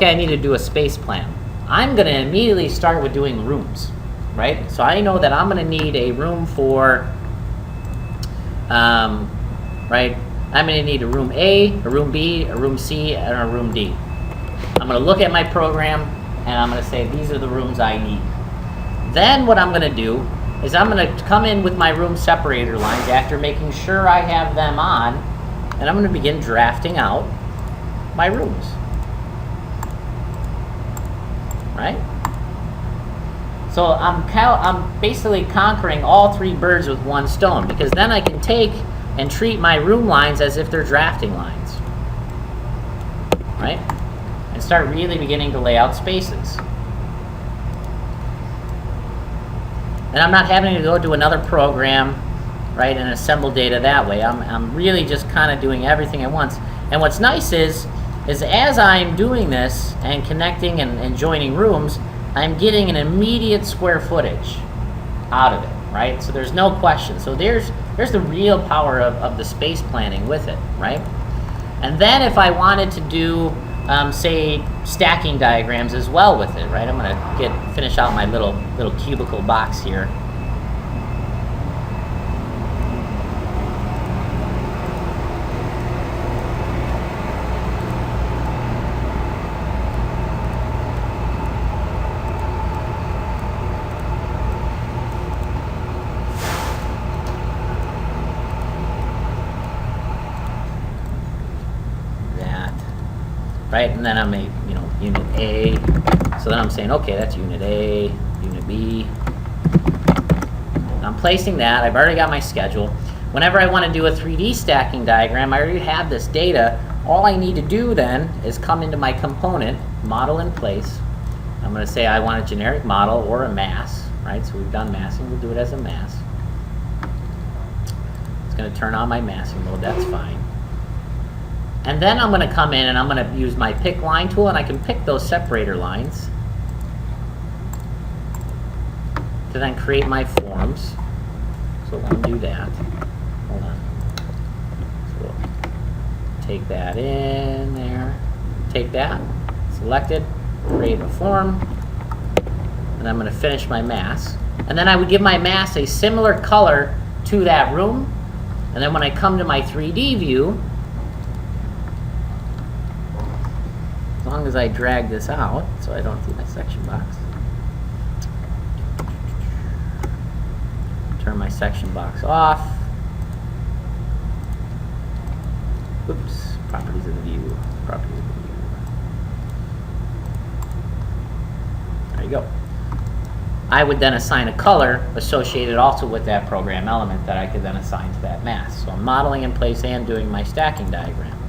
okay, I need to do a space plan. I'm going to immediately start with doing rooms, right? So I know that I'm going to need a room for, right? I'm going to need a room A, a room B, a room C, and a room D. I'm going to look at my program, and I'm going to say, these are the rooms I need. Then what I'm going to do is I'm going to come in with my room separator lines after making sure I have them on, and I'm going to begin drafting out my rooms. Right? So I'm basically conquering all three birds with one stone, because then I can take and treat my room lines as if they're drafting lines. Right? And start really beginning to lay out spaces. And I'm not having to go to another program, right, and assemble data that way. I'm really just kind of doing everything at once. And what's nice is as I'm doing this and connecting and joining rooms, I'm getting an immediate square footage out of it, right? So there's no question. So there's the real power of the space planning with it, right? And then if I wanted to do, say, stacking diagrams as well with it, right? I'm going to finish out my little cubicle box here. Right, and then I'm unit A. So then I'm saying, okay, that's unit A, unit B. I'm placing that. I've already got my schedule. Whenever I want to do a 3D stacking diagram, I already have this data. All I need to do then is come into my component, model in place. I'm going to say I want a generic model or a mass, right? So we've done massing. We'll do it as a mass. It's going to turn on my massing mode. That's fine. And then I'm going to come in and I'm going to use my pick line tool, and I can pick those separator lines to then create my forms. So we'll undo that. Hold on. So we'll take that in there. Take that, select it, create a form, and I'm going to finish my mass. And then I would give my mass a similar color to that room. And then when I come to my 3D view, as long as I drag this out so I don't see my section box. Turn my section box off. Oops, properties of the view. Properties of the view. There you go. I would then assign a color associated also with that program element that I could then assign to that mass. So I'm modeling in place and doing my stacking diagram.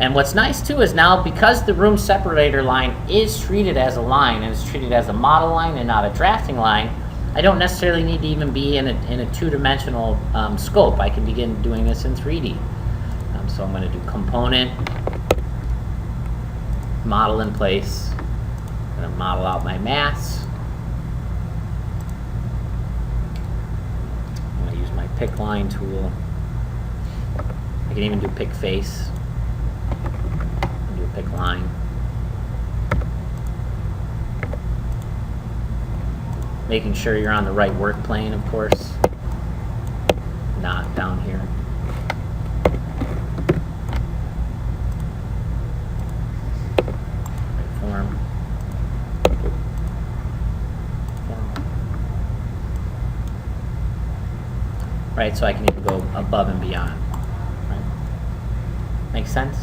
And what's nice too is now, because the room separator line is treated as a line and is treated as a model line and not a drafting line, I don't necessarily need to even be in a two-dimensional scope. I can begin doing this in 3D. So I'm going to do component, model in place. I'm going to model out my mass. I'm going to use my pick line tool. I can even do pick face. Pick line. Making sure you're on the right work plane, of course. Not down here. Right form. Right, so I can even go above and beyond. Right? Make sense?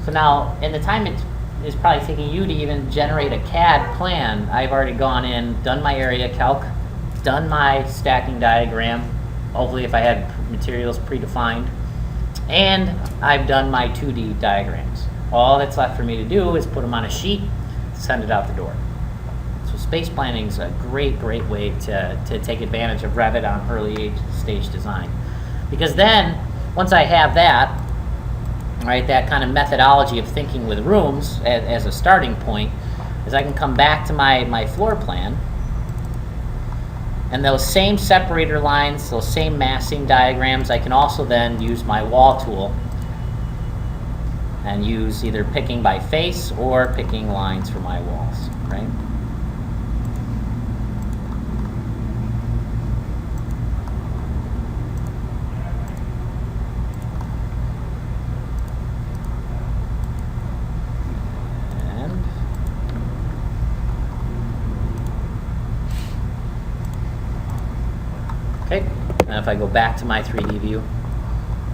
So now, in the time it is probably taking you to even generate a CAD plan, I've already gone in, done my area calc, done my stacking diagram, hopefully if I had materials predefined, and I've done my 2D diagrams. All that's left for me to do is put them on a sheet, send it out the door. So space planning is a great way to take advantage of Revit on early stage design. Because then, once I have that, right, that kind of methodology of thinking with rooms as a starting point, is I can come back to my floor plan, and those same separator lines, those same massing diagrams, I can also then use my wall tool and use either picking by face or picking lines for my walls, right? Okay, and if I go back to my 3D view,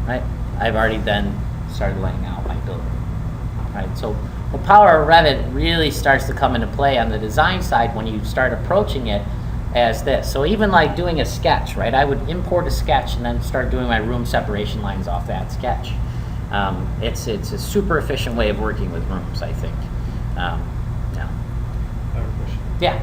right, I've already then started laying out my building, right? So the power of Revit really starts to come into play on the design side when you start approaching it as this. So even like doing a sketch, right, I would import a sketch and then start doing my room separation lines off that sketch. It's a super efficient way of working with rooms, I think. Yeah. I have a question. Yeah.